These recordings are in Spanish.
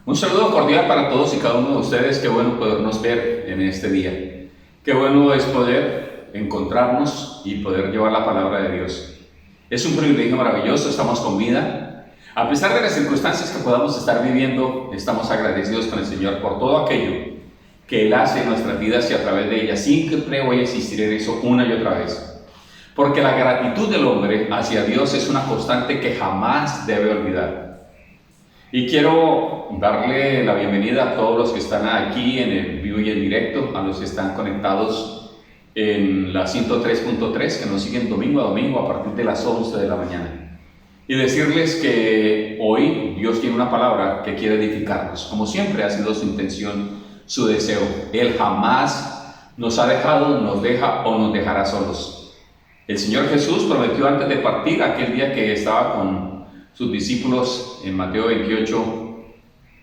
Un saludo cordial para todos y cada uno de ustedes. Qué bueno podernos ver en este día. Qué bueno es poder encontrarnos y poder llevar la palabra de Dios. Es un privilegio maravilloso, estamos con vida. A pesar de las circunstancias que podamos estar viviendo, estamos agradecidos con el Señor por todo aquello que Él hace en nuestras vidas y a través de ellas. Siempre voy a insistir en eso una y otra vez. Porque la gratitud del hombre hacia Dios es una constante que jamás debe olvidar. Y quiero darle la bienvenida a todos los que están aquí en el vivo y en directo, a los que están conectados en la 103.3, que nos siguen domingo a domingo a partir de las 11 de la mañana. Y decirles que hoy Dios tiene una palabra que quiere edificarnos. Como siempre ha sido su intención, su deseo. Él jamás nos ha dejado, nos deja o nos dejará solos. El Señor Jesús prometió antes de partir, aquel día que estaba con sus discípulos en Mateo 28,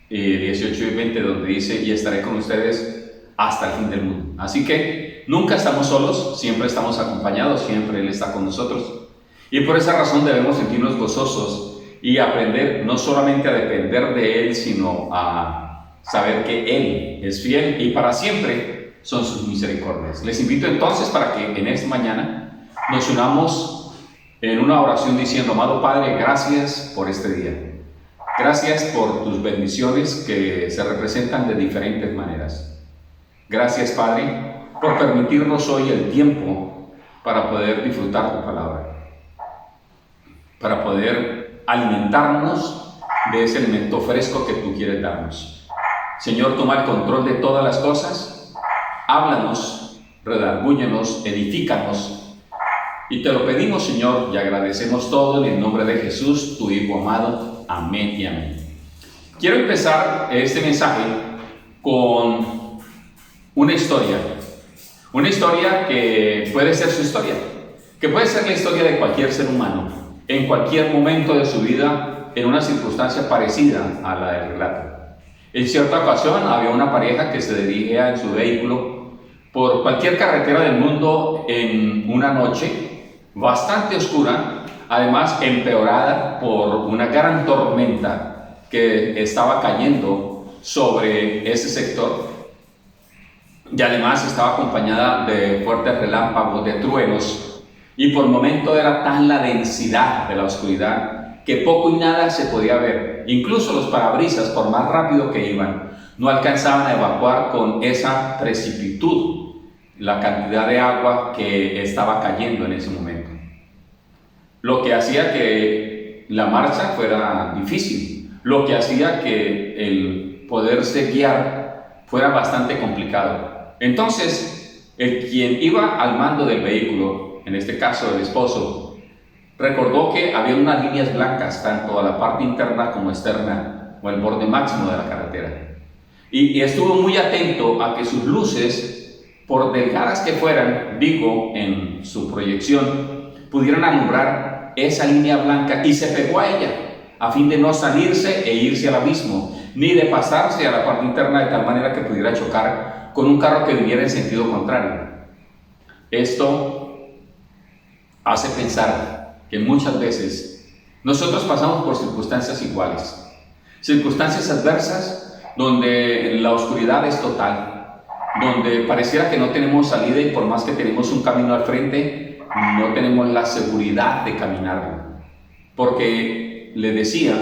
18 y 20, donde dice: y estaré con ustedes hasta el fin del mundo. Así que nunca estamos solos, siempre estamos acompañados, siempre Él está con nosotros. Y por esa razón debemos sentirnos gozosos y aprender no solamente a depender de Él, sino a saber que Él es fiel y para siempre son sus misericordias. Les invito entonces para que en esta mañana nos unamos en una oración diciendo: amado Padre, gracias por este día. Gracias por tus bendiciones que se representan de diferentes maneras. Gracias, Padre, por permitirnos hoy el tiempo para poder disfrutar tu palabra, para poder alimentarnos de ese alimento fresco que tú quieres darnos. Señor, toma el control de todas las cosas. Háblanos, redargúyenos, edifícanos. Y te lo pedimos, Señor, y agradecemos todo en el nombre de Jesús, tu Hijo amado. Amén y amén. Quiero empezar este mensaje con una historia que puede ser su historia, que puede ser la historia de cualquier ser humano, en cualquier momento de su vida, en una circunstancia parecida a la del relato. En cierta ocasión había una pareja que se dirigía en su vehículo por cualquier carretera del mundo en una noche bastante oscura, además empeorada por una gran tormenta que estaba cayendo sobre ese sector, y además estaba acompañada de fuertes relámpagos, de truenos, y por momento era tan la densidad de la oscuridad que poco y nada se podía ver. Incluso los parabrisas, por más rápido que iban, no alcanzaban a evacuar con esa precipitud la cantidad de agua que estaba cayendo en ese momento, lo que hacía que la marcha fuera difícil, lo que hacía que el poderse guiar fuera bastante complicado. Entonces, quien iba al mando del vehículo, en este caso el esposo, recordó que había unas líneas blancas tanto a la parte interna como externa, o el borde máximo de la carretera, y estuvo muy atento a que sus luces, por delgadas que fueran, digo, en su proyección, pudieran alumbrar esa línea blanca, y se pegó a ella a fin de no salirse e irse al abismo, ni de pasarse a la parte interna de tal manera que pudiera chocar con un carro que viniera en sentido contrario. Esto hace pensar que muchas veces nosotros pasamos por circunstancias iguales, circunstancias adversas donde la oscuridad es total, donde pareciera que no tenemos salida, y por más que tenemos un camino al frente, no tenemos la seguridad de caminarlo, porque le decía,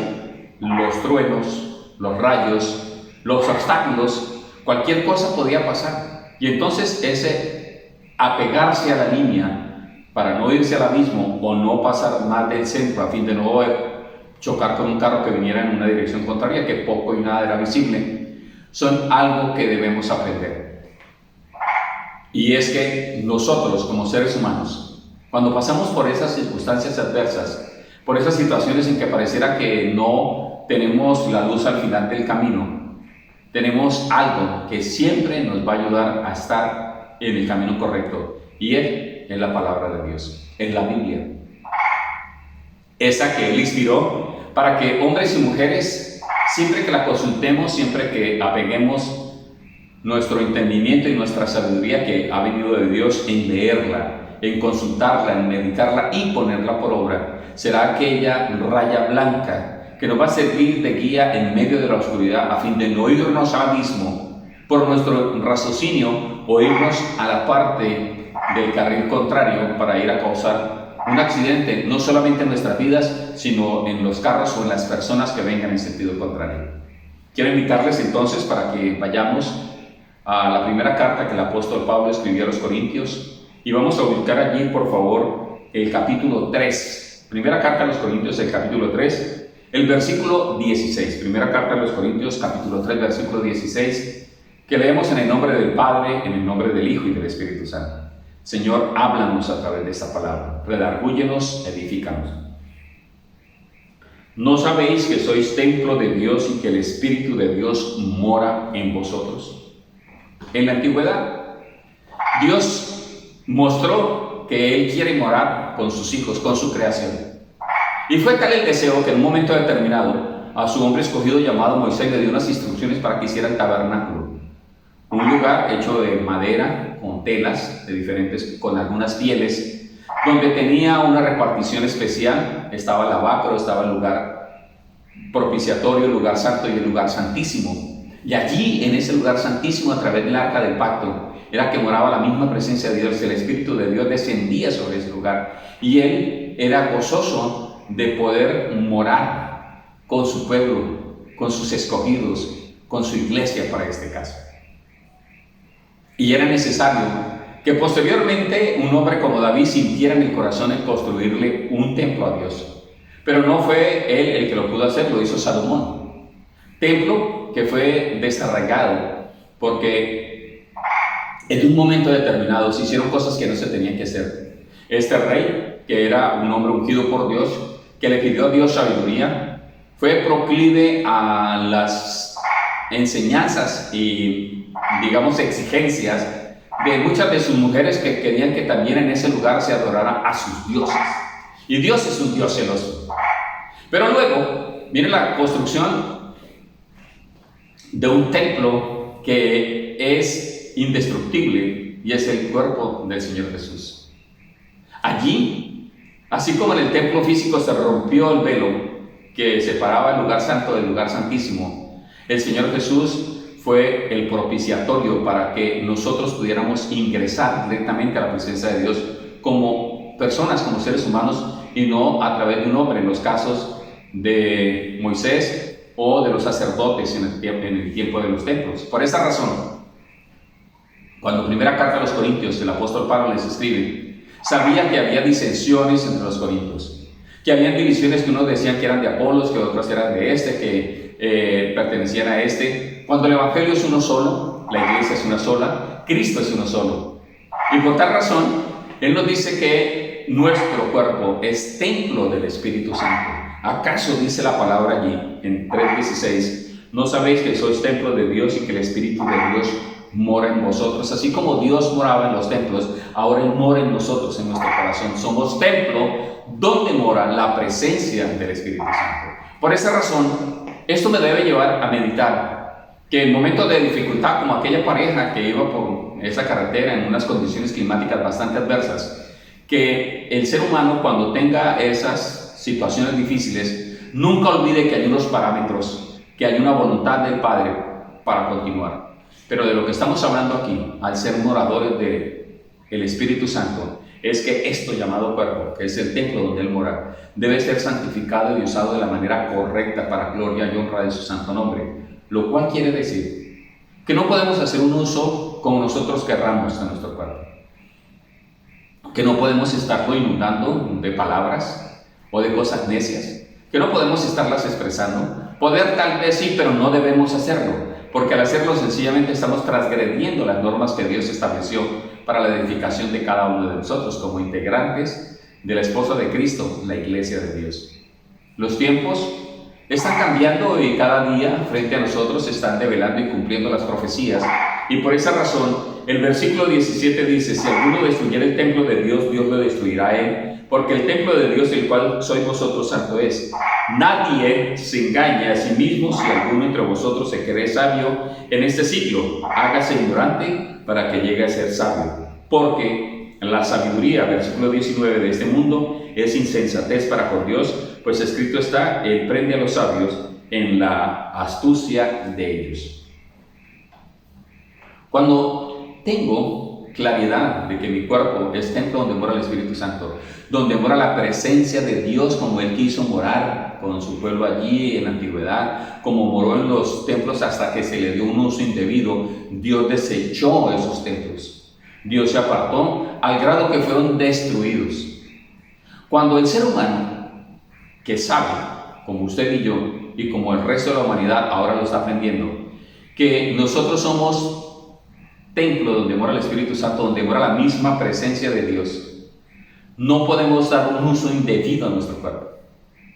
los truenos, los rayos, los obstáculos, cualquier cosa podía pasar, y entonces ese apegarse a la línea para no irse al abismo o no pasar más del centro a fin de no chocar con un carro que viniera en una dirección contraria, que poco y nada era visible, son algo que debemos aprender. Y es que nosotros, como seres humanos, cuando pasamos por esas circunstancias adversas, por esas situaciones en que pareciera que no tenemos la luz al final del camino, tenemos algo que siempre nos va a ayudar a estar en el camino correcto, y es la palabra de Dios, es la Biblia. Esa que Él inspiró para que hombres y mujeres, siempre que la consultemos, siempre que apeguemos nuestro entendimiento y nuestra sabiduría que ha venido de Dios en leerla, en consultarla, en meditarla y ponerla por obra, será aquella raya blanca que nos va a servir de guía en medio de la oscuridad a fin de no irnos al abismo por nuestro raciocinio o irnos a la parte del carril contrario para ir a causar un accidente, no solamente en nuestras vidas, sino en los carros o en las personas que vengan en sentido contrario. Quiero invitarles entonces para que vayamos a la primera carta que el apóstol Pablo escribió a los Corintios y vamos a buscar allí, por favor, el capítulo 3. Primera carta a los Corintios, el capítulo 3. El versículo 16, primera carta a los Corintios, capítulo 3, versículo 16, que leemos en el nombre del Padre, en el nombre del Hijo y del Espíritu Santo. Señor, háblanos a través de esta palabra, redargúyenos, edifícanos. ¿No sabéis que sois templo de Dios y que el Espíritu de Dios mora en vosotros? En la antigüedad, Dios mostró que Él quiere morar con sus hijos, con su creación. Y fue tal el deseo que en un momento determinado a su hombre escogido llamado Moisés le dio unas instrucciones para que hiciera el tabernáculo. Un lugar hecho de madera, con telas de diferentes, con algunas pieles, donde tenía una repartición especial. Estaba el lavacro, estaba el lugar propiciatorio, el lugar santo y el lugar santísimo. Y allí, en ese lugar santísimo, a través del arca del pacto, era que moraba la misma presencia de Dios. El Espíritu de Dios descendía sobre ese lugar. Y Él era gozoso de poder morar con su pueblo, con sus escogidos, con su iglesia para este caso. Y era necesario que posteriormente un hombre como David sintiera en el corazón el construirle un templo a Dios. Pero no fue él el que lo pudo hacer, lo hizo Salomón. Templo que fue desarraigado porque en un momento determinado se hicieron cosas que no se tenían que hacer. Este rey, que era un hombre ungido por Dios, que le pidió a Dios sabiduría, fue proclive a las enseñanzas y, digamos, exigencias de muchas de sus mujeres que querían que también en ese lugar se adorara a sus dioses. Y Dios es un Dios celoso. Pero luego viene la construcción de un templo que es indestructible y es el cuerpo del Señor Jesús. Allí, así como en el templo físico se rompió el velo que separaba el lugar santo del lugar santísimo, el Señor Jesús fue el propiciatorio para que nosotros pudiéramos ingresar directamente a la presencia de Dios como personas, como seres humanos, y no a través de un hombre, en los casos de Moisés o de los sacerdotes en el tiempo de los templos. Por esta razón, cuando primera carta a los Corintios el apóstol Pablo les escribe, sabía que había disensiones entre los corintios, que habían divisiones que unos decían que eran de Apolos, que otros eran de este, que pertenecían a este. Cuando el Evangelio es uno solo, la iglesia es una sola, Cristo es uno solo. Y por tal razón, Él nos dice que nuestro cuerpo es templo del Espíritu Santo. ¿Acaso dice la palabra allí, en 3:16, no sabéis que sois templo de Dios y que el Espíritu de Dios mora en vosotros? Así como Dios moraba en los templos, ahora Él mora en nosotros, en nuestro corazón. Somos templo donde mora la presencia del Espíritu Santo. Por esa razón, esto me debe llevar a meditar que en momentos de dificultad, como aquella pareja que iba por esa carretera en unas condiciones climáticas bastante adversas, que el ser humano, cuando tenga esas situaciones difíciles, nunca olvide que hay unos parámetros, que hay una voluntad del Padre para continuar. Pero de lo que estamos hablando aquí, al ser moradores del Espíritu Santo, es que esto llamado cuerpo, que es el templo donde Él mora, debe ser santificado y usado de la manera correcta para gloria y honra de su santo nombre. Lo cual quiere decir que no podemos hacer un uso como nosotros querramos de nuestro cuerpo. Que no podemos estarlo inundando de palabras o de cosas necias. Que no podemos estarlas expresando. Poder tal vez sí, pero no debemos hacerlo. Porque al hacerlo sencillamente estamos transgrediendo las normas que Dios estableció para la edificación de cada uno de nosotros como integrantes de la esposa de Cristo, la iglesia de Dios. Los tiempos están cambiando y cada día frente a nosotros se están develando y cumpliendo las profecías. Y por esa razón, el versículo 17 dice, si alguno destruyera el templo de Dios, Dios lo destruirá a él, porque el templo de Dios, el cual sois vosotros, santo es. Nadie se engaña a sí mismo. Si alguno entre vosotros se cree sabio en este siglo, hágase ignorante para que llegue a ser sabio. Porque la sabiduría, versículo 19, de este mundo es insensatez para con Dios, pues escrito está, Él prende a los sabios en la astucia de ellos. Cuando tengo claridad de que mi cuerpo es templo donde mora el Espíritu Santo, donde mora la presencia de Dios como Él quiso morar con su pueblo allí en la antigüedad, como moró en los templos hasta que se le dio un uso indebido, Dios desechó esos templos. Dios se apartó al grado que fueron destruidos. Cuando el ser humano, que sabe, como usted y yo, y como el resto de la humanidad ahora lo está aprendiendo, que nosotros somos templo donde mora el Espíritu Santo, donde mora la misma presencia de Dios, no podemos dar un uso indebido a nuestro cuerpo,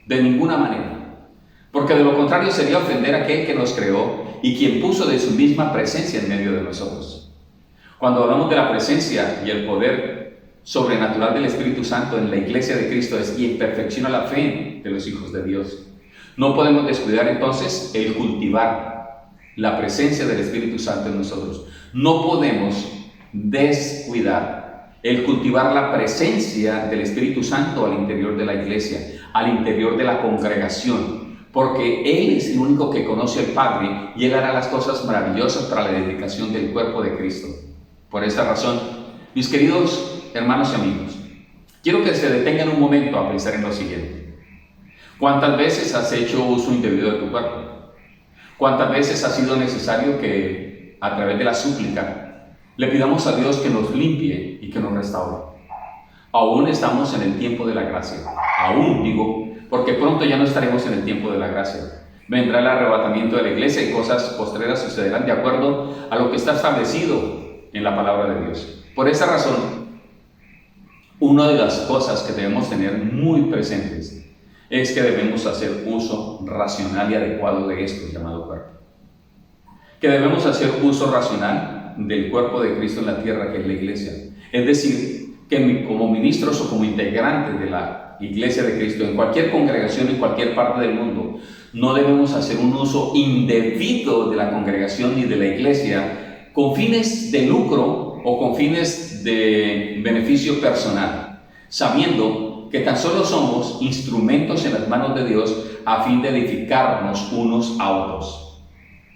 de ninguna manera, porque de lo contrario sería ofender a aquel que nos creó y quien puso de su misma presencia en medio de nosotros. Cuando hablamos de la presencia y el poder sobrenatural del Espíritu Santo en la iglesia de Cristo, es quien perfecciona la fe de los hijos de Dios. No podemos descuidar entonces el cultivar la presencia del Espíritu Santo en nosotros. No podemos descuidar el cultivar la presencia del Espíritu Santo al interior de la iglesia, al interior de la congregación, porque Él es el único que conoce al Padre y Él hará las cosas maravillosas para la edificación del cuerpo de Cristo. Por esta razón, mis queridos hermanos y amigos, quiero que se detengan un momento a pensar en lo siguiente. ¿Cuántas veces has hecho uso indebido de tu cuerpo? ¿Cuántas veces ha sido necesario que, a través de la súplica, le pidamos a Dios que nos limpie y que nos restaure? Aún estamos en el tiempo de la gracia. Aún digo, porque pronto ya no estaremos en el tiempo de la gracia. Vendrá el arrebatamiento de la iglesia y cosas postreras sucederán de acuerdo a lo que está establecido en la palabra de Dios. Por esa razón, una de las cosas que debemos tener muy presentes es que debemos hacer uso racional y adecuado de esto llamado cuerpo. Que debemos hacer uso racional del cuerpo de Cristo en la tierra, que es la iglesia. Es decir, que como ministros o como integrantes de la iglesia de Cristo, en cualquier congregación, en cualquier parte del mundo, no debemos hacer un uso indebido de la congregación ni de la iglesia con fines de lucro o con fines de beneficio personal, sabiendo que tan solo somos instrumentos en las manos de Dios a fin de edificarnos unos a otros.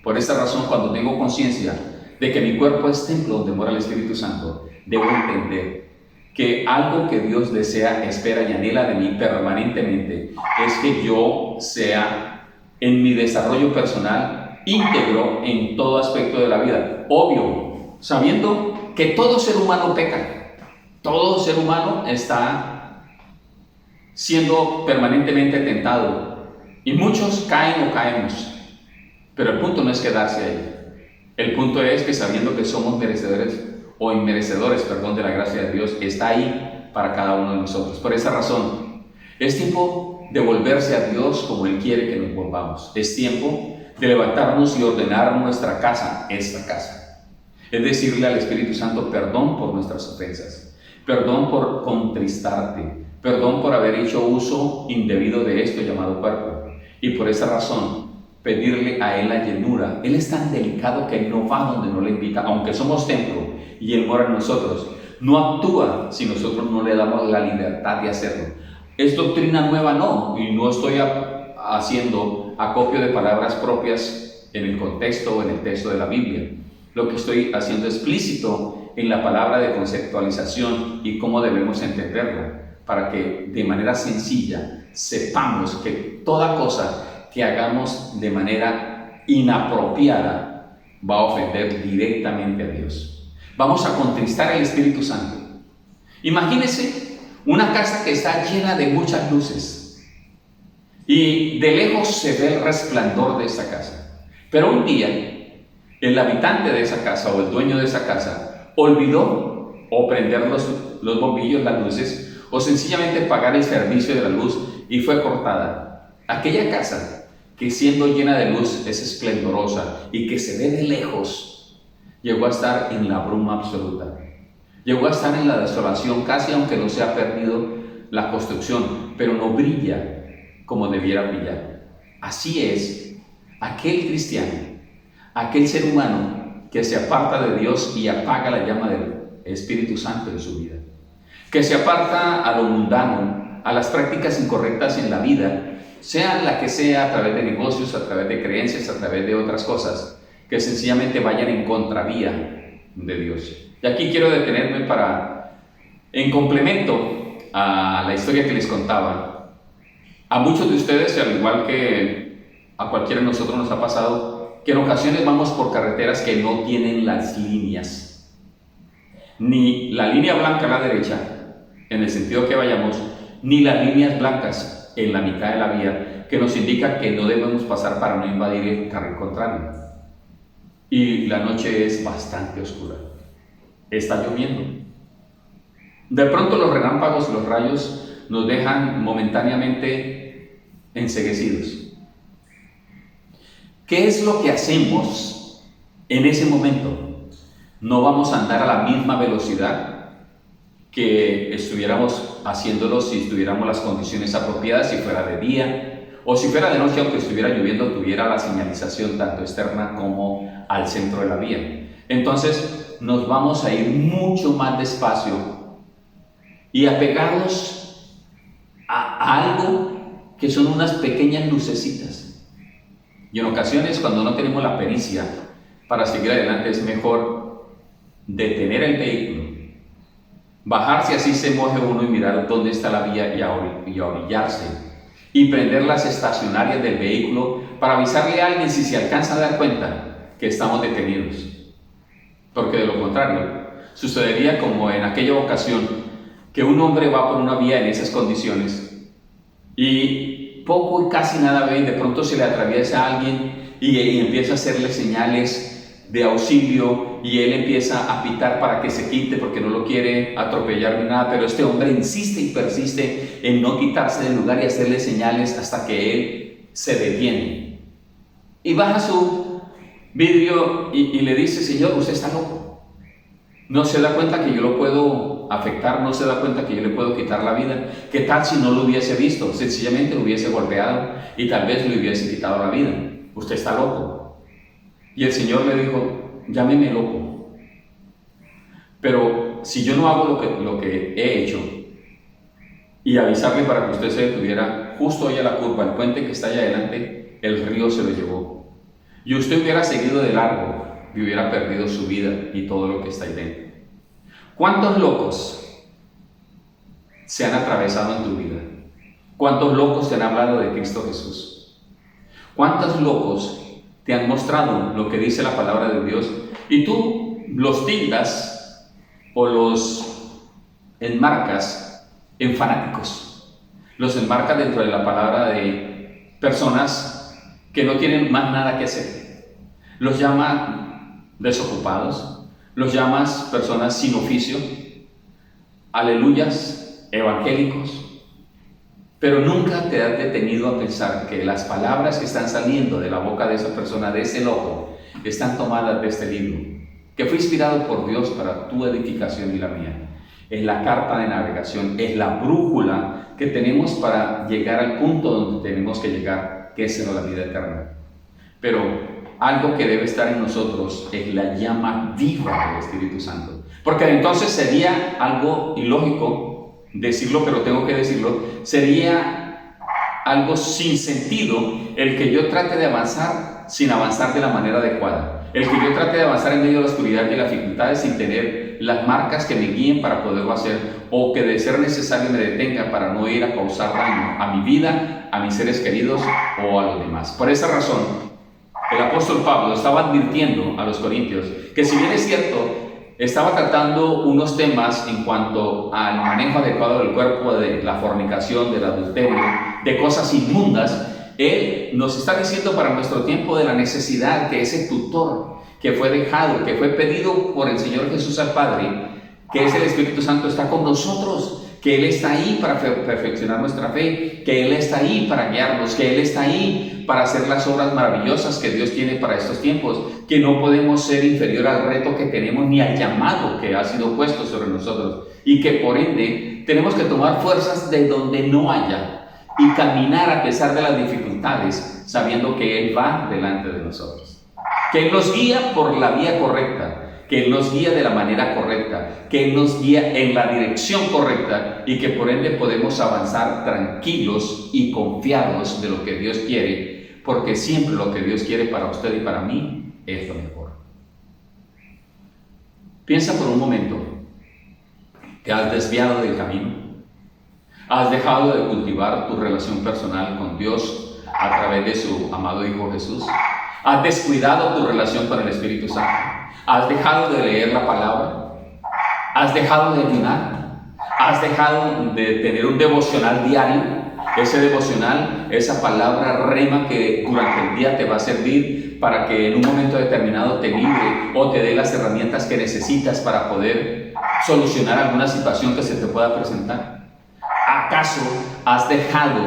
Por esta razón, cuando tengo conciencia de que mi cuerpo es templo donde mora el Espíritu Santo, debo entender que algo que Dios desea, espera y anhela de mí permanentemente es que yo sea, en mi desarrollo personal, íntegro en todo aspecto de la vida. Obvio, sabiendo que todo ser humano peca. Todo ser humano está siendo permanentemente tentado. Y muchos caen o caemos. Pero el punto no es quedarse ahí. El punto es que sabiendo que somos merecedores o inmerecedores, de la gracia de Dios, está ahí para cada uno de nosotros. Por esa razón, es tiempo de volverse a Dios como Él quiere que nos volvamos. Es tiempo de levantarnos y ordenar nuestra casa, esta casa. Es decirle al Espíritu Santo perdón por nuestras ofensas, perdón por contristarte, perdón por haber hecho uso indebido de esto llamado cuerpo. Y por esa razón, pedirle a Él la llenura. Él es tan delicado que Él no va donde no le invita, aunque somos templo y Él mora en nosotros. No actúa si nosotros no le damos la libertad de hacerlo. Es doctrina nueva, no, y no estoy haciendo acopio de palabras propias en el contexto o en el texto de la Biblia. Lo que estoy haciendo explícito en la palabra de conceptualización y cómo debemos entenderlo, para que de manera sencilla sepamos que toda cosa que hagamos de manera inapropiada va a ofender directamente a Dios. Vamos a contristar al Espíritu Santo. Imagínense una casa que está llena de muchas luces y de lejos se ve el resplandor de esa casa. Pero un día, el habitante de esa casa o el dueño de esa casa olvidó o prender los bombillos, las luces, o sencillamente pagar el servicio de la luz y fue cortada. Aquella casa, que siendo llena de luz es esplendorosa y que se ve de lejos, llegó a estar en la bruma absoluta. Llegó a estar en la desolación casi, aunque no se ha perdido la construcción, pero no brilla como debiera brillar. Así es aquel cristiano, aquel ser humano que se aparta de Dios y apaga la llama del Espíritu Santo en su vida. que se aparta a lo mundano, a las prácticas incorrectas en la vida, sea la que sea, a través de negocios, a través de creencias, a través de otras cosas, que sencillamente vayan en contravía de Dios. Y aquí quiero detenerme en complemento a la historia que les contaba. A muchos de ustedes, al igual que a cualquiera de nosotros nos ha pasado, que en ocasiones vamos por carreteras que no tienen las líneas, ni la línea blanca a la derecha, en el sentido que vayamos, ni las líneas blancas en la mitad de la vía, que nos indica que no debemos pasar para no invadir el carril contrario. Y la noche es bastante oscura, está lloviendo. De pronto los relámpagos y los rayos nos dejan momentáneamente enceguecidos. ¿Qué es lo que hacemos en ese momento? No vamos a andar a la misma velocidad que estuviéramos haciéndolo si tuviéramos las condiciones apropiadas, si fuera de día o si fuera de noche, aunque estuviera lloviendo, tuviera la señalización tanto externa como al centro de la vía. Entonces nos vamos a ir mucho más despacio y apegados a algo que son unas pequeñas lucecitas. Y en ocasiones, cuando no tenemos la pericia para seguir adelante, es mejor detener el vehículo, bajarse, así se moje uno, y mirar dónde está la vía y orillarse, y prender las estacionarias del vehículo para avisarle a alguien si se alcanza a dar cuenta que estamos detenidos. Porque de lo contrario, sucedería como en aquella ocasión, que un hombre va por una vía en esas condiciones y poco y casi nada ve, y de pronto se le atraviesa a alguien y empieza a hacerle señales de auxilio, y él empieza a pitar para que se quite porque no lo quiere atropellar ni nada, pero este hombre insiste y persiste en no quitarse del lugar y hacerle señales hasta que él se detiene y baja su vidrio y le dice: señor, usted está loco, no se da cuenta que yo lo puedo afectar, no se da cuenta que yo le puedo quitar la vida. ¿Qué tal si no lo hubiese visto? Sencillamente lo hubiese golpeado y tal vez le hubiese quitado la vida. Usted está loco. Y el Señor le dijo: llámeme loco, pero si yo no hago lo que he hecho y avisarle para que usted se detuviera, justo ahí a la curva, el puente que está allá adelante, el río se lo llevó, y usted hubiera seguido de largo y hubiera perdido su vida y todo lo que está ahí dentro. ¿Cuántos locos se han atravesado en tu vida? ¿Cuántos locos te han hablado de Cristo Jesús? ¿Cuántos locos te han mostrado lo que dice la palabra de Dios y tú los tildas o los enmarcas en fanáticos? Los enmarcas dentro de la palabra de personas que no tienen más nada que hacer. Los llamas desocupados, los llamas personas sin oficio, aleluyas, evangélicos. Pero nunca te has detenido a pensar que las palabras que están saliendo de la boca de esa persona, de ese loco, están tomadas de este libro, que fue inspirado por Dios para tu edificación y la mía. Es la carta de navegación, es la brújula que tenemos para llegar al punto donde tenemos que llegar, que es en la vida eterna. Pero algo que debe estar en nosotros es la llama viva del Espíritu Santo. Porque entonces sería algo ilógico decirlo, pero tengo que decirlo, sería algo sin sentido el que yo trate de avanzar sin avanzar de la manera adecuada, el que yo trate de avanzar en medio de la oscuridad y las dificultades sin tener las marcas que me guíen para poderlo hacer, o que de ser necesario me detenga para no ir a causar daño a mi vida, a mis seres queridos o a los demás. Por esa razón, el apóstol Pablo estaba advirtiendo a los corintios que, si bien es cierto, estaba tratando unos temas en cuanto al manejo adecuado del cuerpo, de la fornicación, del adulterio, de cosas inmundas, él nos está diciendo para nuestro tiempo de la necesidad que ese tutor que fue dejado, que fue pedido por el Señor Jesús al Padre, que es el Espíritu Santo, está con nosotros, que Él está ahí para perfeccionar nuestra fe, que Él está ahí para guiarnos, que Él está ahí para hacer las obras maravillosas que Dios tiene para estos tiempos, que no podemos ser inferior al reto que tenemos ni al llamado que ha sido puesto sobre nosotros, y que por ende tenemos que tomar fuerzas de donde no haya y caminar a pesar de las dificultades, sabiendo que Él va delante de nosotros, que Él nos guía por la vía correcta, que Él nos guía de la manera correcta, que Él nos guía en la dirección correcta y que por ende podemos avanzar tranquilos y confiados de lo que Dios quiere, porque siempre lo que Dios quiere para usted y para mí es lo mejor. Piensa por un momento, ¿te has desviado del camino? ¿Has dejado de cultivar tu relación personal con Dios a través de su amado Hijo Jesús? ¿Has descuidado tu relación con el Espíritu Santo? ¿Has dejado de leer la palabra? ¿Has dejado de ayunar? ¿Has dejado de tener un devocional diario? Ese devocional, esa palabra rema que durante el día te va a servir para que en un momento determinado te libre o te dé las herramientas que necesitas para poder solucionar alguna situación que se te pueda presentar. ¿Acaso has dejado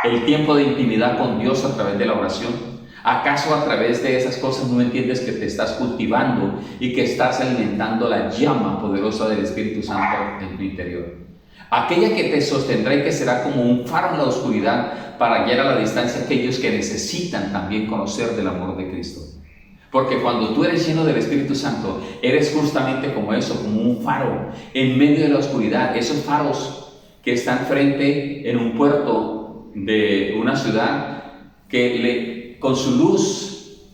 el tiempo de intimidad con Dios a través de la oración? ¿Acaso a través de esas cosas no entiendes que te estás cultivando y que estás alimentando la llama poderosa del Espíritu Santo en tu interior? Aquella que te sostendrá y que será como un faro en la oscuridad para guiar a la distancia a aquellos que necesitan también conocer del amor de Cristo. Porque cuando tú eres lleno del Espíritu Santo, eres justamente como eso, como un faro en medio de la oscuridad. Esos faros que están frente en un puerto de una ciudad con su luz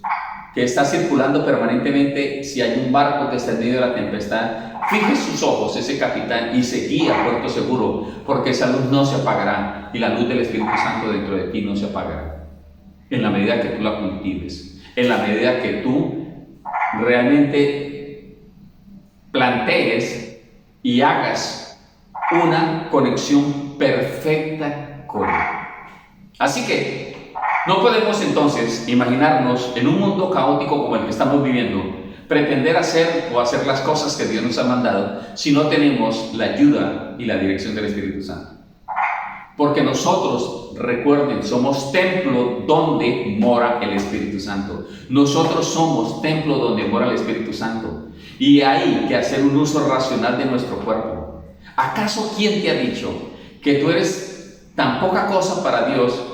que está circulando permanentemente. Si hay un barco que está en medio de la tempestad, fije sus ojos ese capitán y se guía a puerto seguro, porque esa luz no se apagará y la luz del Espíritu Santo dentro de ti no se apagará en la medida que tú la cultives, en la medida que tú realmente plantees y hagas una conexión perfecta con Él. Así que no podemos entonces imaginarnos en un mundo caótico como el que estamos viviendo, pretender hacer las cosas que Dios nos ha mandado si no tenemos la ayuda y la dirección del Espíritu Santo. Porque nosotros, recuerden, somos templo donde mora el Espíritu Santo. Nosotros somos templo donde mora el Espíritu Santo. Y hay que hacer un uso racional de nuestro cuerpo. ¿Acaso quién te ha dicho que tú eres tan poca cosa para Dios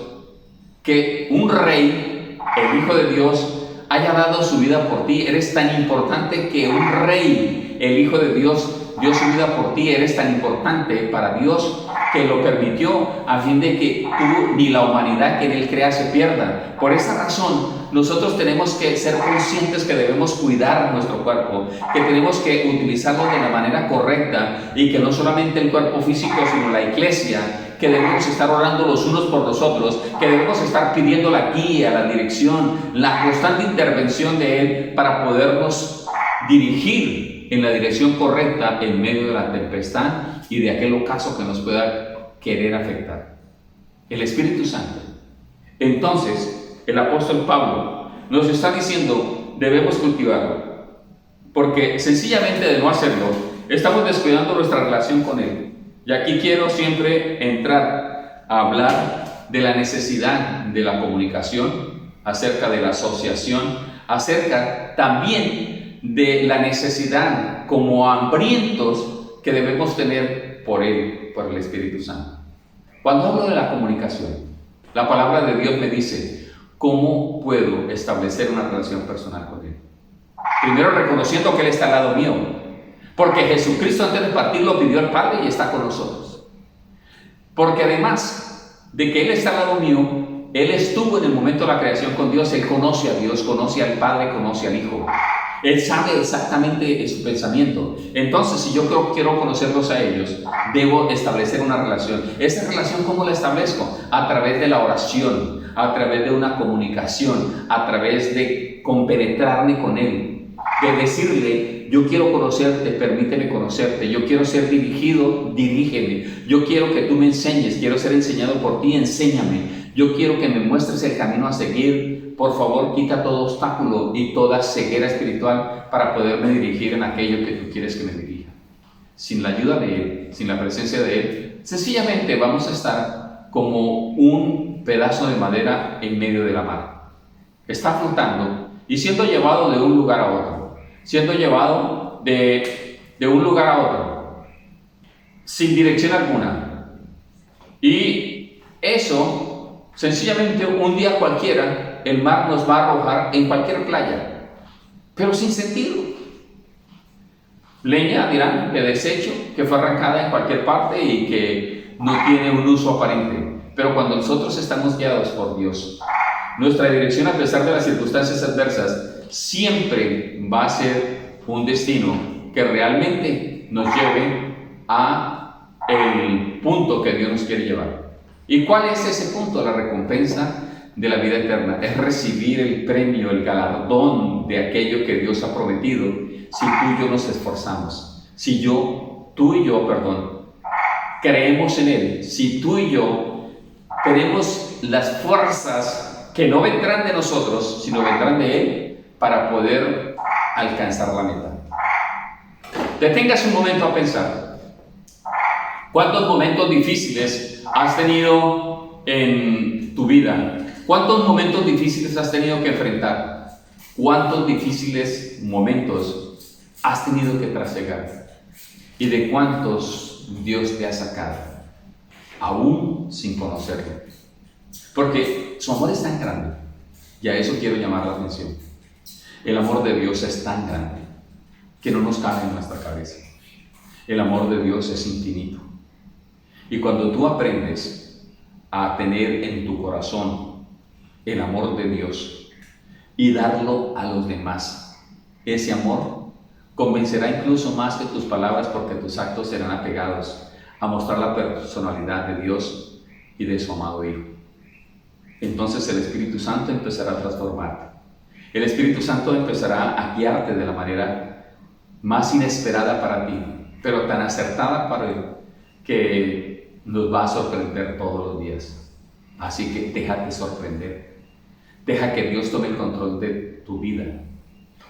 que un rey, el Hijo de Dios, haya dado su vida por ti? Eres tan importante que un rey, el Hijo de Dios, dio su vida por ti. Eres tan importante para Dios que lo permitió a fin de que tú ni la humanidad que en Él crea se pierda. Por esa razón, nosotros tenemos que ser conscientes que debemos cuidar nuestro cuerpo, que tenemos que utilizarlo de la manera correcta y que no solamente el cuerpo físico, sino la iglesia, que debemos estar orando los unos por los otros, que debemos estar pidiendo la guía, la dirección, la constante intervención de Él para podernos dirigir en la dirección correcta en medio de la tempestad y de aquel ocaso que nos pueda querer afectar. El Espíritu Santo. Entonces, el apóstol Pablo nos está diciendo, debemos cultivarlo, porque sencillamente de no hacerlo, estamos descuidando nuestra relación con Él. Y aquí quiero siempre entrar a hablar de la necesidad de la comunicación, acerca de la asociación, acerca también de la necesidad como hambrientos que debemos tener por Él, por el Espíritu Santo. Cuando hablo de la comunicación, la palabra de Dios me dice, ¿cómo puedo establecer una relación personal con Él? Primero reconociendo que Él está al lado mío, porque Jesucristo antes de partir lo pidió al Padre y está con nosotros. Porque además de que Él está al lado mío, Él estuvo en el momento de la creación con Dios. Él conoce a Dios, conoce al Padre, conoce al Hijo. Él sabe exactamente su pensamiento. Entonces, si yo quiero conocerlos a ellos, debo establecer una relación. ¿Esa relación cómo la establezco? A través de la oración, a través de una comunicación, a través de compenetrarme con Él. De decirle, yo quiero conocerte, permíteme conocerte, yo quiero ser dirigido, dirígeme, yo quiero que tú me enseñes, quiero ser enseñado por ti, enséñame, yo quiero que me muestres el camino a seguir, por favor quita todo obstáculo y toda ceguera espiritual para poderme dirigir en aquello que tú quieres que me dirija. Sin la ayuda de Él, sin la presencia de Él, sencillamente vamos a estar como un pedazo de madera en medio de la mar. Está flotando y siendo llevado de un lugar a otro. Siendo llevado de un lugar a otro, sin dirección alguna. Y eso, sencillamente un día cualquiera, el mar nos va a arrojar en cualquier playa, pero sin sentido. Leña, dirán, de desecho, que fue arrancada en cualquier parte y que no tiene un uso aparente. Pero cuando nosotros estamos guiados por Dios, nuestra dirección, a pesar de las circunstancias adversas, siempre va a ser un destino que realmente nos lleve a el punto que Dios nos quiere llevar. ¿Y cuál es ese punto? La recompensa de la vida eterna. Es recibir el premio, el galardón de aquello que Dios ha prometido si tú y yo nos esforzamos. Si tú y yo, creemos en Él. Si tú y yo tenemos las fuerzas que no vendrán de nosotros, sino vendrán de Él para poder alcanzar la meta. Detengas un momento a pensar. ¿Cuántos momentos difíciles has tenido en tu vida? ¿Cuántos momentos difíciles has tenido que enfrentar? ¿Cuántos difíciles momentos has tenido que trasegar? ¿Y de cuántos Dios te ha sacado? Aún sin conocerlo. Porque su amor es tan grande, y a eso quiero llamar la atención. El amor de Dios es tan grande que no nos cabe en nuestra cabeza. El amor de Dios es infinito. Y cuando tú aprendes a tener en tu corazón el amor de Dios y darlo a los demás, ese amor convencerá incluso más que tus palabras, porque tus actos serán apegados a mostrar la personalidad de Dios y de su amado Hijo. Entonces el Espíritu Santo empezará a transformarte. El Espíritu Santo empezará a guiarte de la manera más inesperada para ti, pero tan acertada para Él, que nos va a sorprender todos los días. Así que déjate sorprender. Deja que Dios tome el control de tu vida.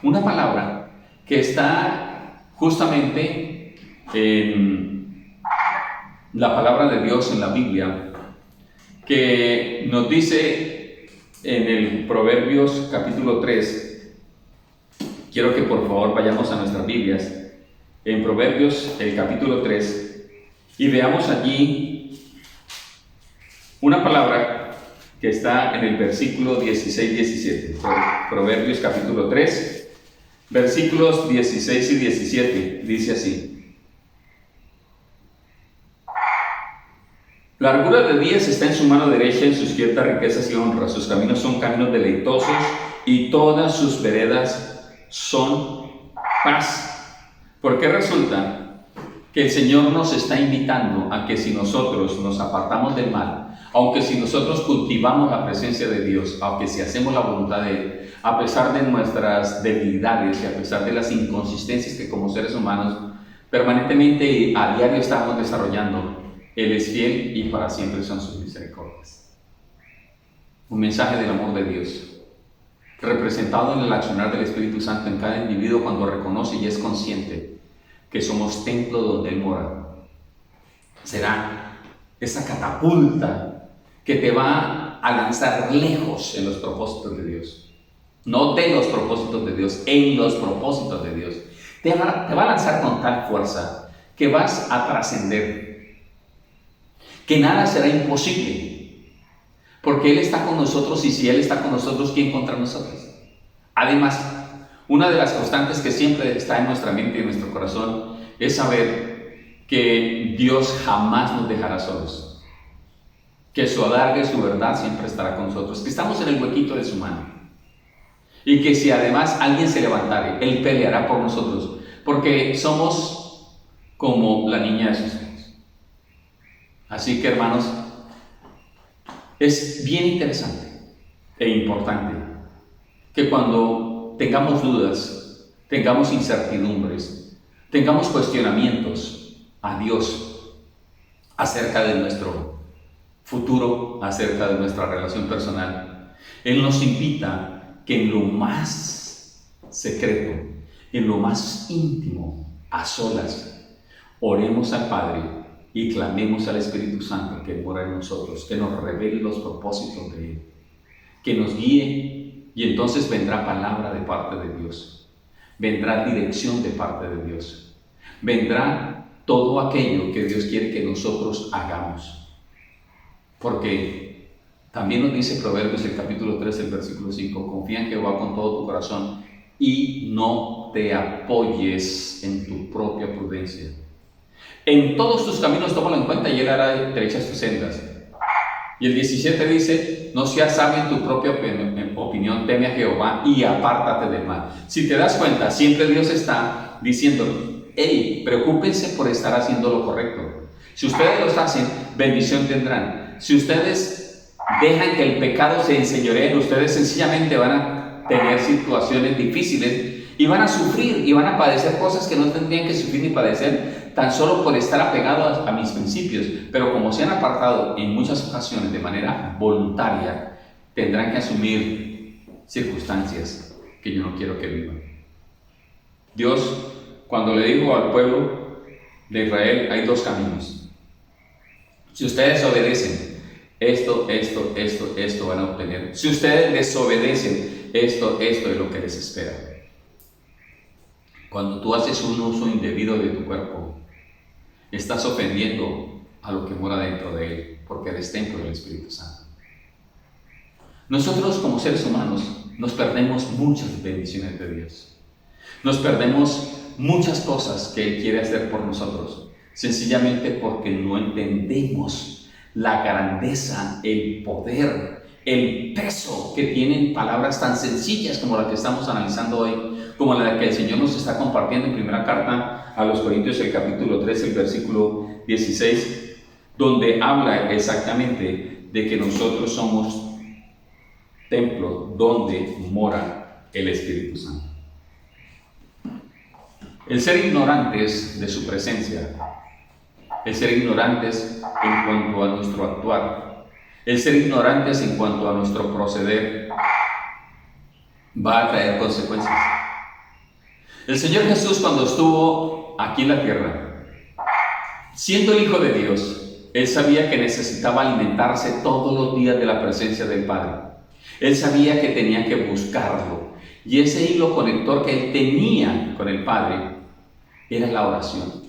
Una palabra que está justamente en la palabra de Dios en la Biblia, que nos dice en el Proverbios capítulo 3, quiero que por favor vayamos a nuestras Biblias, en Proverbios el capítulo 3, y veamos allí una palabra que está en el versículo 16-17, Proverbios capítulo 3, versículos 16 y 17, dice así: largura de días está en su mano derecha, en su izquierda riquezas y honra. Sus caminos son caminos deleitosos y todas sus veredas son paz. Porque resulta que el Señor nos está invitando a que si nosotros nos apartamos del mal, aunque si nosotros cultivamos la presencia de Dios, aunque si hacemos la voluntad de Él, a pesar de nuestras debilidades y a pesar de las inconsistencias que como seres humanos permanentemente y a diario estamos desarrollando, Él es fiel y para siempre son sus misericordias. Un mensaje del amor de Dios, representado en el accionar del Espíritu Santo en cada individuo cuando reconoce y es consciente que somos templo donde Él mora. Será esa catapulta que te va a lanzar lejos en los propósitos de Dios. No de los propósitos de Dios, en los propósitos de Dios. Te va a lanzar con tal fuerza que vas a trascender, que nada será imposible, porque Él está con nosotros, y si Él está con nosotros, ¿quién contra nosotros? Además, una de las constantes que siempre está en nuestra mente y en nuestro corazón es saber que Dios jamás nos dejará solos, que su adarga y su verdad siempre estará con nosotros, que estamos en el huequito de su mano, y que si además alguien se levantare, Él peleará por nosotros, porque somos como la niña de sus ojos. Así que, hermanos, es bien interesante e importante que cuando tengamos dudas, tengamos incertidumbres, tengamos cuestionamientos a Dios acerca de nuestro futuro, acerca de nuestra relación personal, Él nos invita que en lo más secreto, en lo más íntimo, a solas, oremos al Padre y clamemos al Espíritu Santo que mora en nosotros, que nos revele los propósitos de Él, que nos guíe, y entonces vendrá palabra de parte de Dios, vendrá dirección de parte de Dios, vendrá todo aquello que Dios quiere que nosotros hagamos. Porque también nos dice Proverbios el capítulo 3, el versículo 5, confía en Jehová con todo tu corazón y no te apoyes en tu propia prudencia. En todos tus caminos tómalo en cuenta y Él hará derechas tus sendas. Y el 17 dice, no seas sabio en tu propia opinión, teme a Jehová y apártate del mal. Si te das cuenta, siempre Dios está diciendo, hey, preocúpense por estar haciendo lo correcto. Si ustedes lo hacen, bendición tendrán. Si ustedes dejan que el pecado se enseñoree, ustedes sencillamente van a tener situaciones difíciles y van a sufrir y van a padecer cosas que no tendrían que sufrir ni padecer tan solo por estar apegados a mis principios. Pero como se han apartado en muchas ocasiones de manera voluntaria, tendrán que asumir circunstancias que yo no quiero que vivan. Dios, cuando le dijo al pueblo de Israel, hay dos caminos. Si ustedes obedecen, esto van a obtener. Si ustedes desobedecen, esto es lo que les espera. Cuando tú haces un uso indebido de tu cuerpo, estás ofendiendo a lo que mora dentro de él, porque eres templo del Espíritu Santo. Nosotros como seres humanos nos perdemos muchas bendiciones de Dios. Nos perdemos muchas cosas que Él quiere hacer por nosotros, sencillamente porque no entendemos la grandeza, el poder, el peso que tienen palabras tan sencillas como la que estamos analizando hoy, como la que el Señor nos está compartiendo en primera carta a los Corintios, el capítulo 3, el versículo 16, donde habla exactamente de que nosotros somos templo donde mora el Espíritu Santo. El ser ignorantes de su presencia, el ser ignorantes en cuanto a nuestro actuar, el ser ignorantes en cuanto a nuestro proceder, va a traer consecuencias. El Señor Jesús, cuando estuvo aquí en la tierra, siendo el Hijo de Dios, Él sabía que necesitaba alimentarse todos los días de la presencia del Padre. Él sabía que tenía que buscarlo. Y ese hilo conector que Él tenía con el Padre era la oración.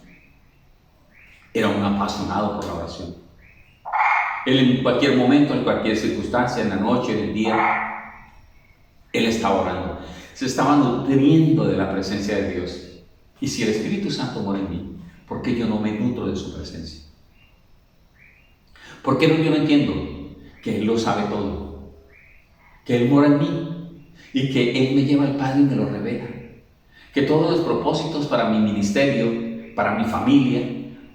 Era un apasionado por la oración. Él en cualquier momento, en cualquier circunstancia, en la noche, en el día, Él estaba orando. Se estaba nutriendo de la presencia de Dios. Y si el Espíritu Santo mora en mí, ¿por qué yo no me nutro de su presencia? ¿Por qué yo no entiendo que Él lo sabe todo? Que Él mora en mí y que Él me lleva al Padre y me lo revela. Que todos los propósitos para mi ministerio, para mi familia,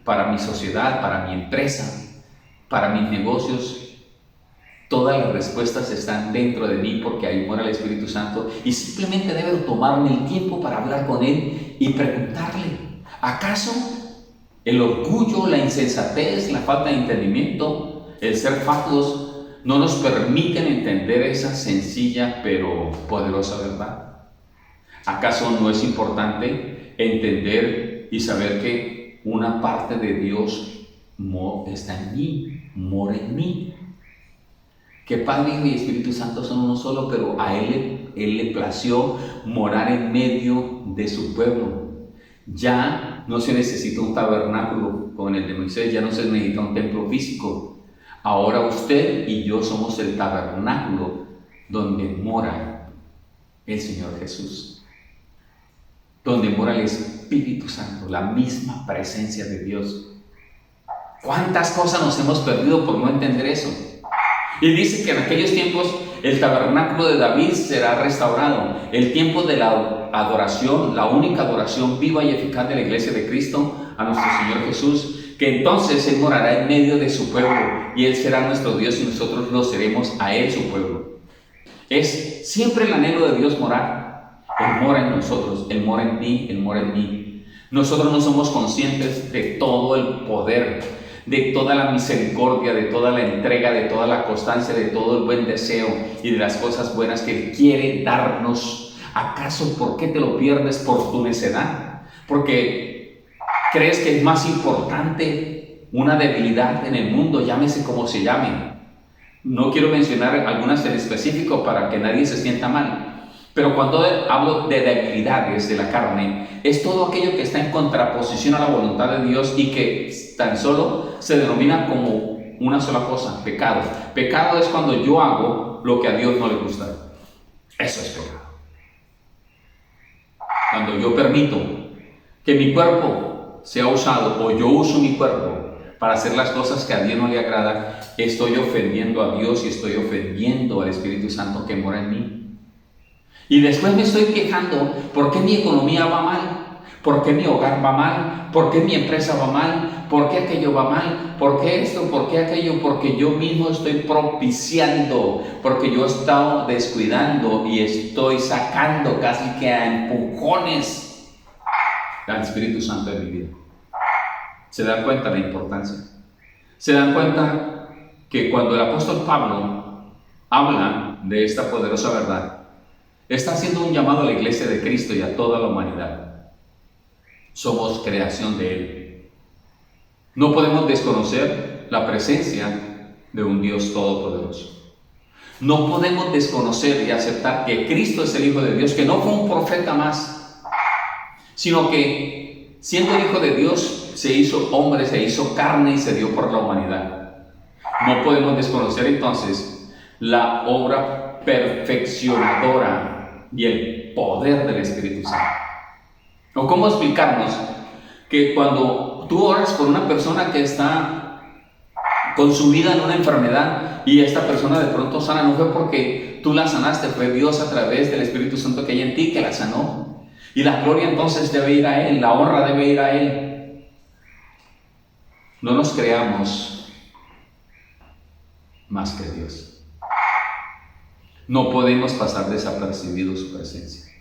para mi sociedad, para mi empresa, para mis negocios, todas las respuestas están dentro de mí porque ahí mora el Espíritu Santo y simplemente debo tomarme el tiempo para hablar con Él y preguntarle, ¿acaso el orgullo, la insensatez, la falta de entendimiento, el ser fatuos no nos permiten entender esa sencilla pero poderosa verdad? ¿Acaso no es importante entender y saber que una parte de Dios está en mí, mora en mí? Que Padre, Hijo y Espíritu Santo son uno solo, pero a Él le plació morar en medio de su pueblo. Ya no se necesita un tabernáculo como el de Moisés, ya no se necesita un templo físico. Ahora usted y yo somos el tabernáculo donde mora el Señor Jesús, donde mora el Espíritu Santo, la misma presencia de Dios. ¿Cuántas cosas nos hemos perdido por no entender eso? Y dice que en aquellos tiempos el tabernáculo de David será restaurado. El tiempo de la adoración, la única adoración viva y eficaz de la iglesia de Cristo a nuestro Señor Jesús, que entonces Él morará en medio de su pueblo y Él será nuestro Dios y nosotros lo seremos a Él su pueblo. Es siempre el anhelo de Dios morar. Él mora en nosotros, Él mora en ti, Él mora en mí. Nosotros no somos conscientes de todo el poder, de toda la misericordia, de toda la entrega, de toda la constancia, de todo el buen deseo y de las cosas buenas que Él quiere darnos. ¿Acaso por qué te lo pierdes? Por tu necedad. Porque crees que es más importante una debilidad en el mundo, llámese como se llame. No quiero mencionar algunas en específico para que nadie se sienta mal. Pero cuando hablo de debilidades de la carne, es todo aquello que está en contraposición a la voluntad de Dios y que tan solo se denomina como una sola cosa, pecado. Pecado es cuando yo hago lo que a Dios no le gusta. Eso es pecado. Cuando yo permito que mi cuerpo sea usado o yo uso mi cuerpo para hacer las cosas que a Dios no le agrada, estoy ofendiendo a Dios y estoy ofendiendo al Espíritu Santo que mora en mí. Y después me estoy quejando, ¿por qué mi economía va mal? ¿Por qué mi hogar va mal? ¿Por qué mi empresa va mal? ¿Por qué aquello va mal? ¿Por qué esto? ¿Por qué aquello? Porque yo mismo estoy propiciando, porque yo he estado descuidando y estoy sacando casi que a empujones al Espíritu Santo de mi vida. ¿Se dan cuenta de la importancia? ¿Se dan cuenta que cuando el apóstol Pablo habla de esta poderosa verdad, está haciendo un llamado a la iglesia de Cristo y a toda la humanidad? Somos creación de Él. No podemos desconocer la presencia de un Dios todopoderoso. No podemos desconocer y aceptar que Cristo es el Hijo de Dios, que no fue un profeta más, sino que siendo el Hijo de Dios se hizo hombre, se hizo carne y se dio por la humanidad. No podemos desconocer entonces la obra perfeccionadora y el poder del Espíritu Santo. ¿O cómo explicarnos que cuando tú oras por una persona que está consumida en una enfermedad y esta persona de pronto sana, no fue porque tú la sanaste, fue Dios a través del Espíritu Santo que hay en ti que la sanó? Y la gloria entonces debe ir a Él, la honra debe ir a Él. No nos creamos más que Dios. No podemos pasar desapercibido su presencia.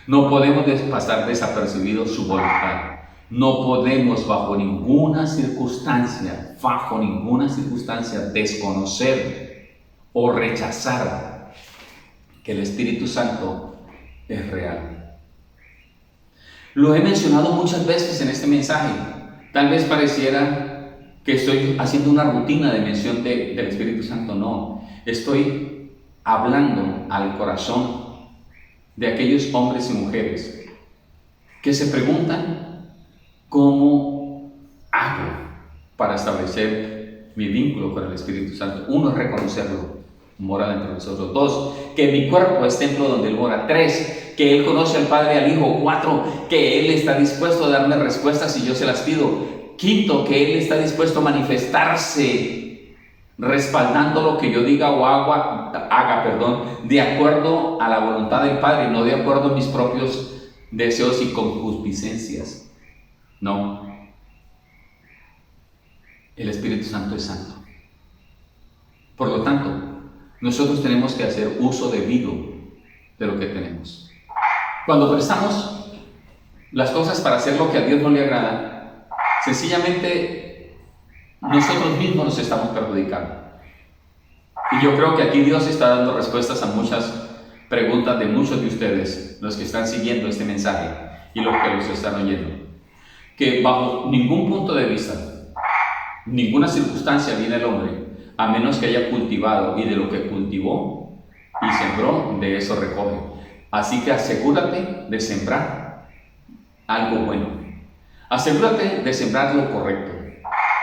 No podemos pasar desapercibido su voluntad. No podemos bajo ninguna circunstancia desconocer o rechazar que el Espíritu Santo es real. Lo he mencionado muchas veces en este mensaje. Tal vez pareciera que estoy haciendo una rutina de mención del Espíritu Santo. No, estoy hablando al corazón de aquellos hombres y mujeres que se preguntan ¿cómo hago para establecer mi vínculo con el Espíritu Santo? Uno es reconocerlo, mora dentro de nosotros. Dos, que mi cuerpo es templo donde Él mora. Tres, que Él conoce al Padre y al Hijo. Cuatro, que Él está dispuesto a darme respuestas si yo se las pido. Quinto, que Él está dispuesto a manifestarse respaldando lo que yo diga o haga, de acuerdo a la voluntad del Padre, no de acuerdo a mis propios deseos y concupiscencias. No. El Espíritu Santo es santo. Por lo tanto, nosotros tenemos que hacer uso debido de lo que tenemos. Cuando prestamos las cosas para hacer lo que a Dios no le agrada, sencillamente nosotros mismos nos estamos perjudicando. Y yo creo que aquí Dios está dando respuestas a muchas preguntas de muchos de ustedes, los que están siguiendo este mensaje y los que los están oyendo. Que bajo ningún punto de vista, ninguna circunstancia viene el hombre, a menos que haya cultivado, y de lo que cultivó y sembró, de eso recoge. Así que asegúrate de sembrar algo bueno. Asegúrate de sembrar lo correcto.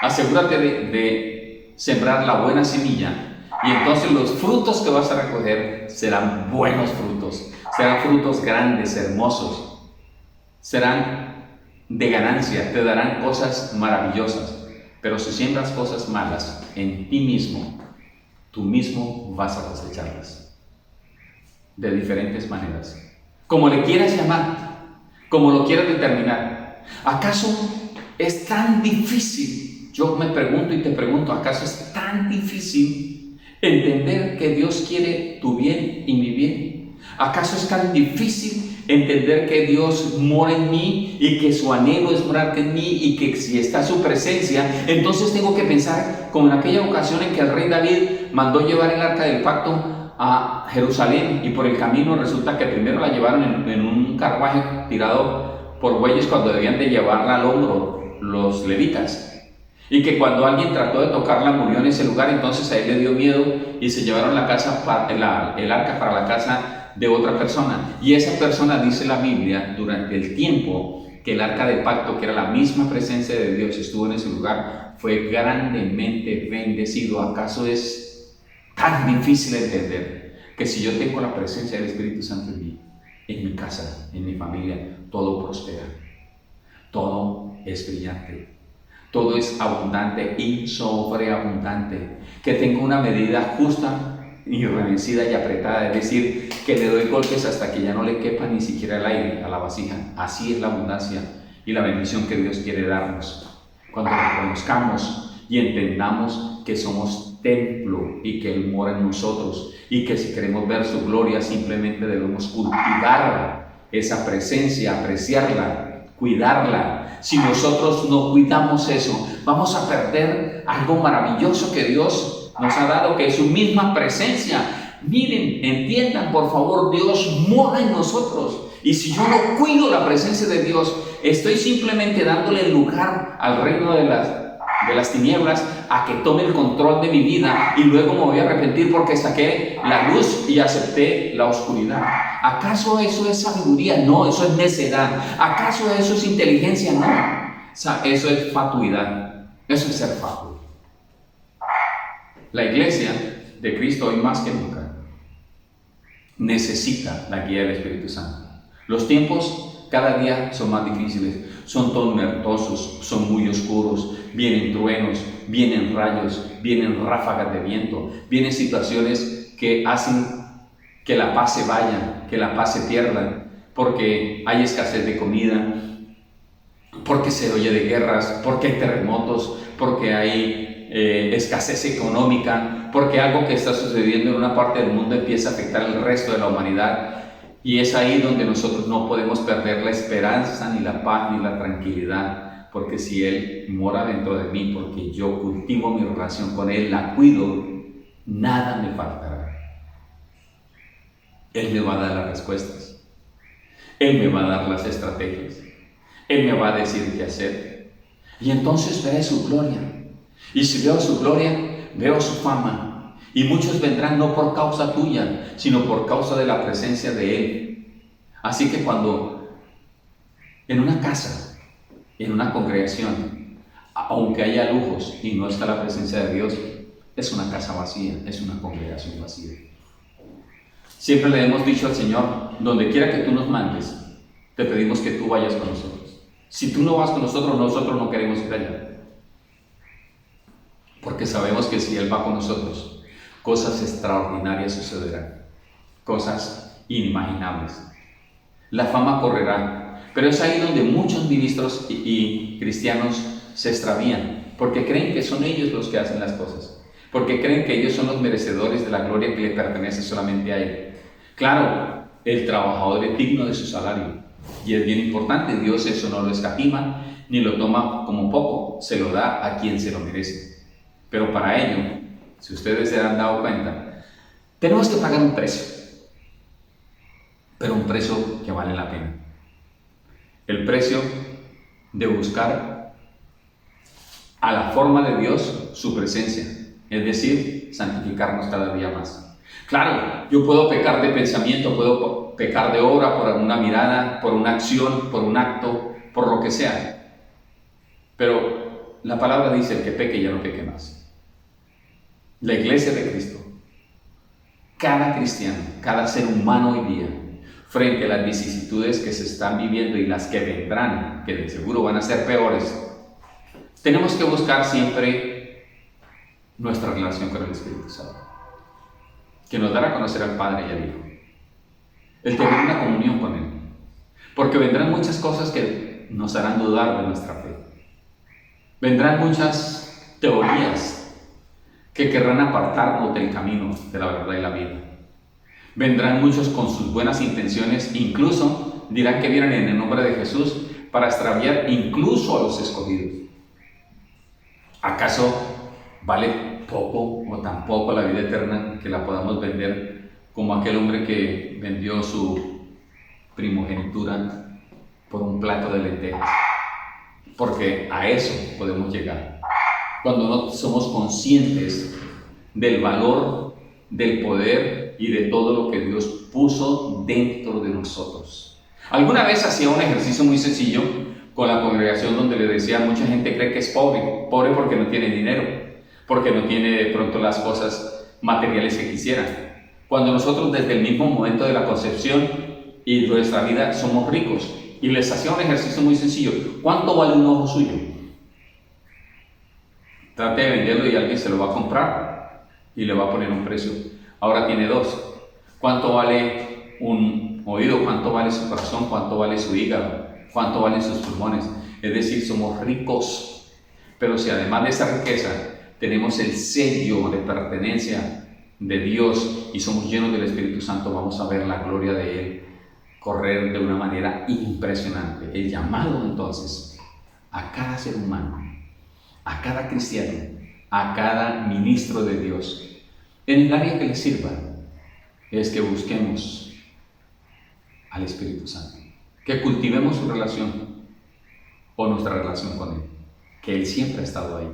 Asegúrate de sembrar la buena semilla, y entonces los frutos que vas a recoger serán buenos frutos, serán frutos grandes, hermosos, serán de ganancia, te darán cosas maravillosas. Pero si siembras cosas malas en ti mismo, tú mismo vas a cosecharlas de diferentes maneras, como le quieras llamar, como lo quieras determinar. ¿Acaso es tan difícil? Yo me pregunto y te pregunto, ¿acaso es tan difícil entender que Dios quiere tu bien y mi bien? ¿Acaso es tan difícil entender que Dios mora en mí y que su anhelo es morar en mí y que si está su presencia, entonces tengo que pensar como en aquella ocasión en que el rey David mandó llevar el arca del pacto a Jerusalén y por el camino resulta que primero la llevaron en un carruaje tirado por bueyes cuando debían de llevarla al hombro los levitas? Y que cuando alguien trató de tocarla murió en ese lugar, entonces a él le dio miedo y se llevaron el arca para la casa de otra persona. Y esa persona, dice la Biblia, durante el tiempo que el arca del pacto, que era la misma presencia de Dios, estuvo en ese lugar, fue grandemente bendecido. ¿Acaso es tan difícil entender que si yo tengo la presencia del Espíritu Santo en mí, en mi casa, en mi familia, todo prospera, todo es brillante, todo es abundante y sobreabundante, que tengo una medida justa y revencida y apretada, es decir, que le doy golpes hasta que ya no le quepa ni siquiera el aire a la vasija. Así es la abundancia y la bendición que Dios quiere darnos. Cuando reconozcamos y entendamos que somos templo y que Él mora en nosotros, y que si queremos ver su gloria simplemente debemos cultivar esa presencia, apreciarla, cuidarla. Si nosotros no cuidamos eso, vamos a perder algo maravilloso que Dios nos ha dado, que es su misma presencia. Miren, entiendan por favor, Dios mora en nosotros. Y si yo no cuido la presencia de Dios, estoy simplemente dándole lugar al reino de las tinieblas a que tome el control de mi vida, y luego me voy a arrepentir porque saqué la luz y acepté la oscuridad. ¿Acaso eso es sabiduría? No, eso es necedad. ¿Acaso eso es inteligencia? No. O sea, eso es fatuidad. Eso es ser fatuo. La iglesia de Cristo hoy más que nunca necesita la guía del Espíritu Santo. Los tiempos cada día son más difíciles, son tormentosos, son muy oscuros, vienen truenos, vienen rayos, vienen ráfagas de viento, vienen situaciones que hacen que la paz se vaya, que la paz se pierda, porque hay escasez de comida, porque se oye de guerras, porque hay terremotos, porque hay escasez económica, porque algo que está sucediendo en una parte del mundo empieza a afectar al resto de la humanidad. Y es ahí donde nosotros no podemos perder la esperanza, ni la paz, ni la tranquilidad, porque si Él mora dentro de mí, porque yo cultivo mi relación con Él, la cuido, nada me faltará. Él me va a dar las respuestas, Él me va a dar las estrategias, Él me va a decir qué hacer. Y entonces veré su gloria. Y si veo su gloria, veo su fama. Y muchos vendrán no por causa tuya, sino por causa de la presencia de Él. Así que cuando en una casa, en una congregación, aunque haya lujos y no está la presencia de Dios, es una casa vacía, es una congregación vacía. Siempre le hemos dicho al Señor, donde quiera que tú nos mandes, te pedimos que tú vayas con nosotros. Si tú no vas con nosotros, nosotros no queremos ir allá. Porque sabemos que si Él va con nosotros, cosas extraordinarias sucederán, cosas inimaginables. La fama correrá, pero es ahí donde muchos ministros y cristianos se extravían, porque creen que son ellos los que hacen las cosas, porque creen que ellos son los merecedores de la gloria que le pertenece solamente a Él. Claro, el trabajador es digno de su salario, y es bien importante. Dios eso no lo escatima, ni lo toma como poco, se lo da a quien se lo merece. Pero para ello, si ustedes se han dado cuenta, tenemos que pagar un precio, pero un precio que vale la pena. El precio de buscar a la forma de Dios su presencia, es decir, santificarnos cada día más. Claro, yo puedo pecar de pensamiento, puedo pecar de obra, por una mirada, por una acción, por un acto, por lo que sea. Pero la palabra dice: el que peque ya no peque más. La iglesia de Cristo, cada cristiano, cada ser humano hoy día, frente a las vicisitudes que se están viviendo y las que vendrán, que de seguro van a ser peores, tenemos que buscar siempre nuestra relación con el Espíritu Santo, que nos dará a conocer al Padre y al Hijo, el tener una comunión con Él, porque vendrán muchas cosas que nos harán dudar de nuestra fe, vendrán muchas teorías que querrán apartarnos del camino de la verdad y la vida. Vendrán muchos con sus buenas intenciones, incluso dirán que vienen en el nombre de Jesús para extraviar incluso a los escogidos. ¿Acaso vale poco o tan poco la vida eterna que la podamos vender como aquel hombre que vendió su primogenitura por un plato de lentejas? Porque a eso podemos llegar cuando no somos conscientes del valor, del poder y de todo lo que Dios puso dentro de nosotros. Alguna vez hacía un ejercicio muy sencillo con la congregación donde le decía: mucha gente cree que es pobre porque no tiene dinero, porque no tiene de pronto las cosas materiales que quisiera. Cuando nosotros desde el mismo momento de la concepción y nuestra vida somos ricos. Y les hacía un ejercicio muy sencillo. ¿Cuánto vale un ojo suyo? Trate de venderlo y alguien se lo va a comprar y le va a poner un precio. Ahora tiene dos. ¿Cuánto vale un oído? ¿Cuánto vale su corazón? ¿Cuánto vale su hígado? ¿Cuánto valen sus pulmones? Es decir, somos ricos. Pero si además de esa riqueza tenemos el sello de pertenencia de Dios y somos llenos del Espíritu Santo, vamos a ver la gloria de Él correr de una manera impresionante. El llamado entonces a cada ser humano, a cada cristiano, a cada ministro de Dios, en el área que le sirva, es que busquemos al Espíritu Santo, que cultivemos su relación o nuestra relación con Él, que Él siempre ha estado ahí,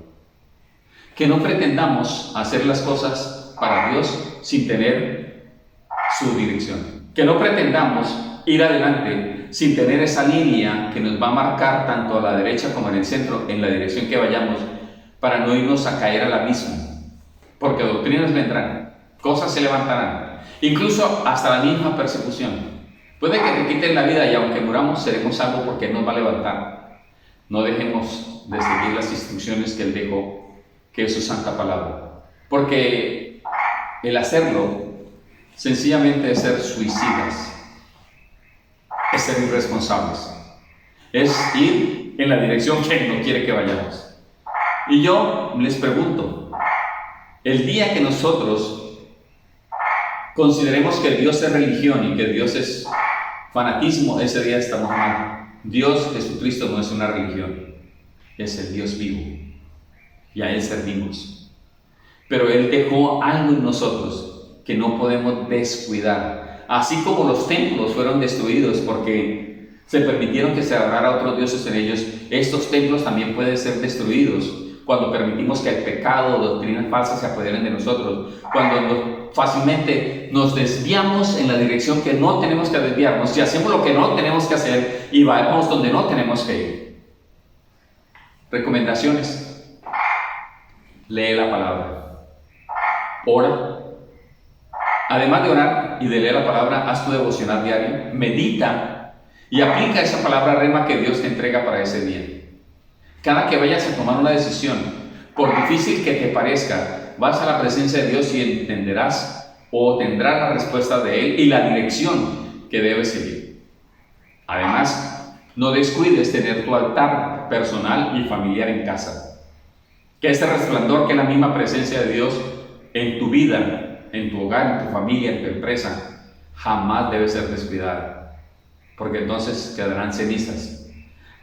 que no pretendamos hacer las cosas para Dios sin tener su dirección, que no pretendamos ir adelante sin tener esa línea que nos va a marcar tanto a la derecha como en el centro, en la dirección que vayamos, para no irnos a caer al abismo, porque doctrinas vendrán, cosas se levantarán, incluso hasta la misma persecución. Puede que te quiten la vida y aunque muramos seremos salvos porque Él nos va a levantar. No dejemos de seguir las instrucciones que Él dejó, que es su santa palabra, porque el hacerlo sencillamente es ser suicidas, es ser irresponsables, es ir en la dirección que Él no quiere que vayamos. Y yo les pregunto, el día que nosotros consideremos que Dios es religión y que Dios es fanatismo, ese día estamos mal. Dios, Jesucristo, no es una religión, es el Dios vivo y a Él servimos. Pero Él dejó algo en nosotros que no podemos descuidar. Así como los templos fueron destruidos porque se permitieron que se adorara a otros dioses en ellos, estos templos también pueden ser destruidos cuando permitimos que el pecado o doctrinas falsas se apoderen de nosotros, cuando fácilmente nos desviamos en la dirección que no tenemos que desviarnos, y hacemos lo que no tenemos que hacer y vamos donde no tenemos que ir. Recomendaciones: lee la palabra, ora. Además de orar y de leer la palabra, haz tu devocional diario, medita y aplica esa palabra rema que Dios te entrega para ese día. Cada que vayas a tomar una decisión, por difícil que te parezca, vas a la presencia de Dios y entenderás o tendrás la respuesta de Él y la dirección que debes seguir. Además, no descuides tener tu altar personal y familiar en casa. Que ese resplandor, que es la misma presencia de Dios en tu vida, en tu hogar, en tu familia, en tu empresa, jamás debe ser descuidada, porque entonces quedarán cenizas,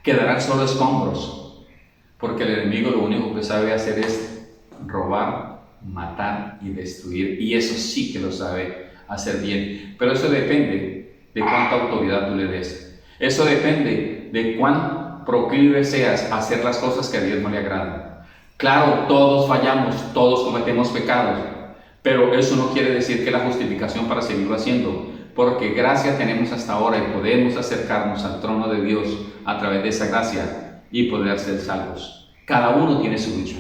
quedarán solo escombros, porque el enemigo lo único que sabe hacer es robar, matar y destruir, y eso sí que lo sabe hacer bien. Pero eso depende de cuánta autoridad tú le des, eso depende de cuán proclive seas a hacer las cosas que a Dios no le agradan. Claro, todos fallamos, todos cometemos pecados, pero eso no quiere decir que la justificación para seguirlo haciendo, porque gracia tenemos hasta ahora y podemos acercarnos al trono de Dios a través de esa gracia y poder ser salvos. Cada uno tiene su lucha.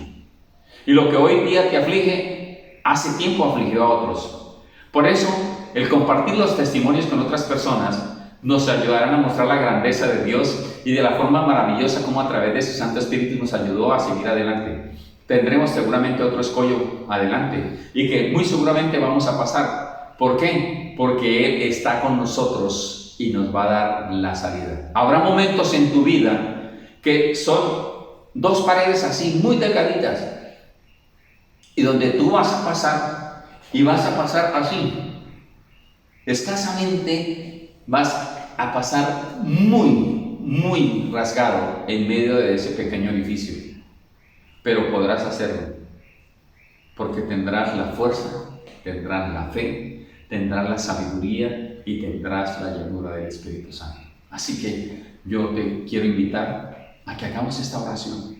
Y lo que hoy día te aflige, hace tiempo afligió a otros. Por eso, el compartir los testimonios con otras personas nos ayudarán a mostrar la grandeza de Dios y de la forma maravillosa como a través de su Santo Espíritu nos ayudó a seguir adelante. Tendremos seguramente otro escollo adelante y que muy seguramente vamos a pasar. ¿Por qué? Porque Él está con nosotros y nos va a dar la salida. Habrá momentos en tu vida que son dos paredes así muy delgaditas y donde tú vas a pasar y vas a pasar así, escasamente vas a pasar muy rasgado en medio de ese pequeño edificio, pero podrás hacerlo porque tendrás la fuerza, tendrás la fe, tendrás la sabiduría y tendrás la llenura del Espíritu Santo. Así que yo te quiero invitar a que hagamos esta oración.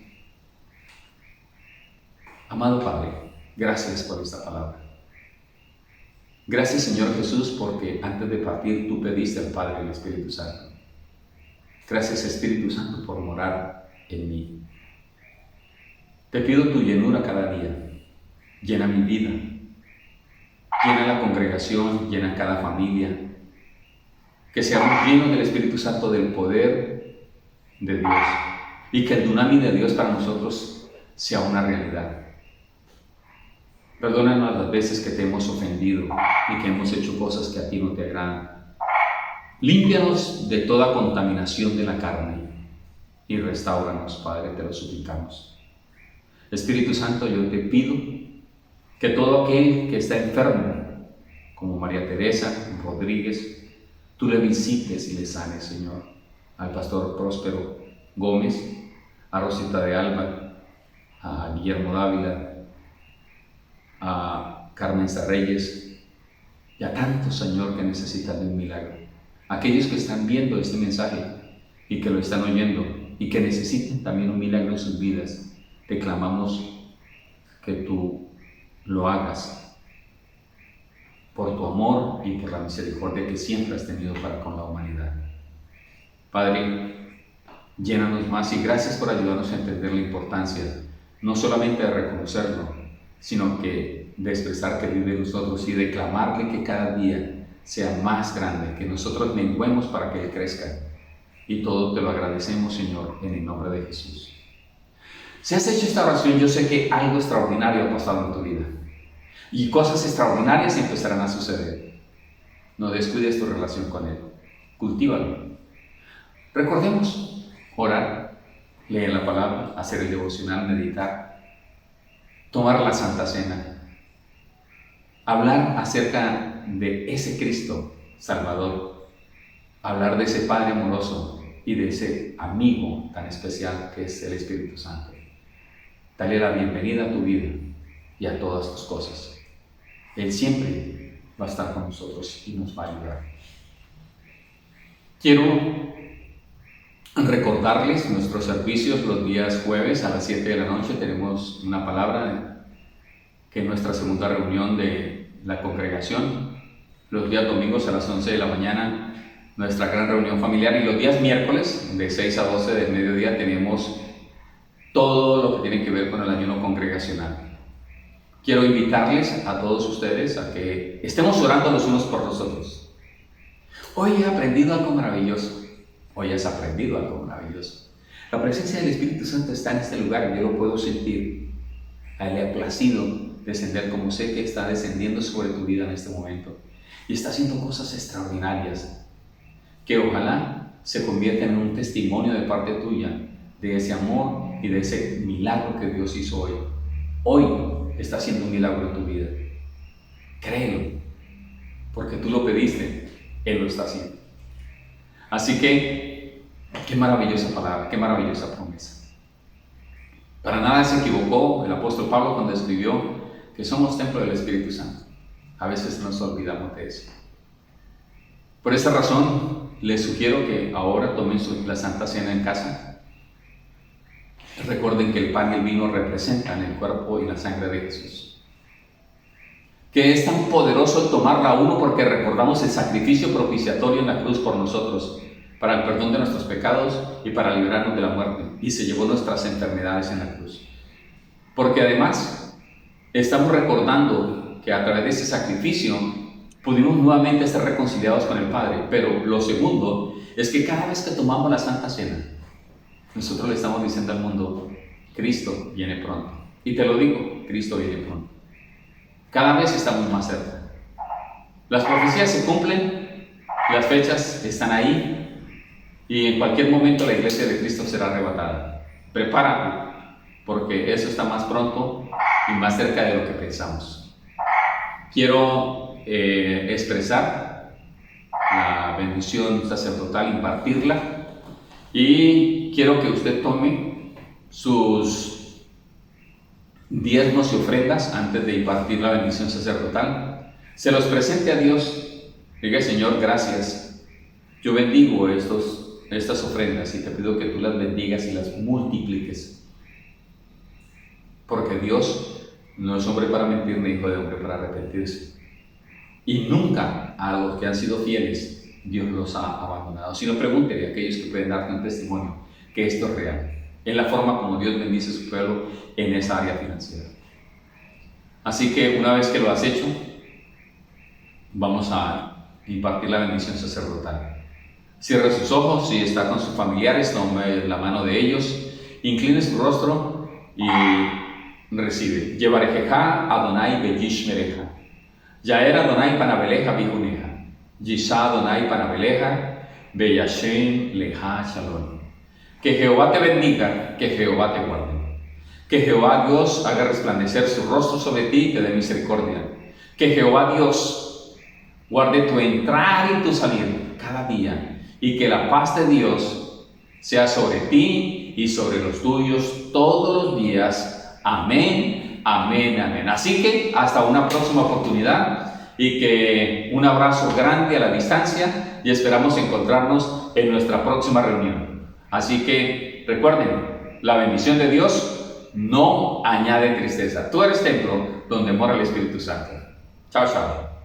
Amado Padre, gracias por esta palabra. Gracias, Señor Jesús, porque antes de partir tú pediste al Padre el Espíritu Santo. Gracias, Espíritu Santo, por morar en mí. Te pido tu llenura cada día. Llena mi vida, llena la congregación, llena cada familia, que seamos llenos del Espíritu Santo, del poder de Dios, y que el dunamis de Dios para nosotros sea una realidad. Perdónanos las veces que te hemos ofendido y que hemos hecho cosas que a ti no te agradan. Límpianos de toda contaminación de la carne y restáuranos, Padre, te lo suplicamos. Espíritu Santo, yo te pido que todo aquel que está enfermo, como María Teresa Rodríguez, tú le visites y le sanes, Señor. Al pastor Próspero Gómez, a Rosita de Alba, a Guillermo Dávila, a Carmen Reyes y a tantos, Señor, que necesitan de un milagro. Aquellos que están viendo este mensaje y que lo están oyendo y que necesitan también un milagro en sus vidas, te clamamos que tú lo hagas por tu amor y por la misericordia que siempre has tenido para con la humanidad. Padre, llénanos más y gracias por ayudarnos a entender la importancia, no solamente de reconocerlo, sino que de expresar que vive en nosotros y de clamarle que cada día sea más grande, que nosotros menguemos para que Él crezca. Y todo te lo agradecemos, Señor, en el nombre de Jesús. Si has hecho esta oración, yo sé que algo extraordinario ha pasado en tu vida. Y cosas extraordinarias empezarán a suceder. No descuides tu relación con Él. Cultívalo. Recordemos orar, leer la palabra, hacer el devocional, meditar, tomar la Santa Cena, hablar acerca de ese Cristo Salvador, hablar de ese Padre amoroso y de ese amigo tan especial que es el Espíritu Santo. Dale la bienvenida a tu vida y a todas tus cosas. Él siempre va a estar con nosotros y nos va a ayudar. Quiero recordarles nuestros servicios los días jueves a las 7 de la noche. Tenemos una palabra que es nuestra segunda reunión de la congregación. Los días domingos a las 11 de la mañana nuestra gran reunión familiar, y los días miércoles de 6 a 12 del mediodía tenemos todo lo que tiene que ver con el ayuno congregacional. Quiero invitarles a todos ustedes a que estemos orando los unos por los otros. Hoy he aprendido algo maravilloso. Hoy has aprendido algo maravilloso. La presencia del Espíritu Santo está en este lugar y yo lo puedo sentir. A Él le ha placido descender como sé que está descendiendo sobre tu vida en este momento. Y está haciendo cosas extraordinarias que ojalá se conviertan en un testimonio de parte tuya de ese amor y de ese milagro que Dios hizo hoy. Hoy está haciendo un milagro en tu vida. Créelo, porque tú lo pediste, Él lo está haciendo. Así que, qué maravillosa palabra, qué maravillosa promesa. Para nada se equivocó el apóstol Pablo cuando escribió que somos templo del Espíritu Santo. A veces nos olvidamos de eso. Por esa razón, les sugiero que ahora tomen la Santa Cena en casa. Recuerden que el pan y el vino representan el cuerpo y la sangre de Jesús. Que es tan poderoso el tomarla uno porque recordamos el sacrificio propiciatorio en la cruz por nosotros, para el perdón de nuestros pecados y para librarnos de la muerte. Y se llevó nuestras enfermedades en la cruz. Porque además, estamos recordando que a través de ese sacrificio pudimos nuevamente ser reconciliados con el Padre. Pero lo segundo es que cada vez que tomamos la Santa Cena, nosotros le estamos diciendo al mundo, Cristo viene pronto. Y te lo digo, Cristo viene pronto. Cada vez estamos más cerca. Las profecías se cumplen, las fechas están ahí, y en cualquier momento la iglesia de Cristo será arrebatada. Prepárate, porque eso está más pronto y más cerca de lo que pensamos. Quiero expresar la bendición sacerdotal, impartirla. Y quiero que usted tome sus diezmos y ofrendas antes de impartir la bendición sacerdotal. Se los presente a Dios. Diga, Señor, gracias. Yo bendigo estas ofrendas y te pido que tú las bendigas y las multipliques. Porque Dios no es hombre para mentir, ni hijo de hombre para arrepentirse. Y nunca a los que han sido fieles Dios los ha abandonado. Si no, pregúntele a aquellos que pueden darte un testimonio que esto es real, en la forma como Dios bendice a su pueblo en esa área financiera. Así que una vez que lo has hecho, vamos a impartir la bendición sacerdotal. Cierre sus ojos, si está con sus familiares, tome la mano de ellos, incline su rostro y recibe. Yevarejeja Adonai beyishmereja. Yaer Adonai panabeleja bijuneja. Yisha Adonai panabeleja beyashem leja shalom. Que Jehová te bendiga, que Jehová te guarde. Que Jehová Dios haga resplandecer su rostro sobre ti y te dé misericordia. Que Jehová Dios guarde tu entrar y tu salir cada día. Y que la paz de Dios sea sobre ti y sobre los tuyos todos los días. Amén, amén, amén. Así que hasta una próxima oportunidad y que un abrazo grande a la distancia y esperamos encontrarnos en nuestra próxima reunión. Así que recuerden, la bendición de Dios no añade tristeza. Tú eres templo donde mora el Espíritu Santo. Chao, chao.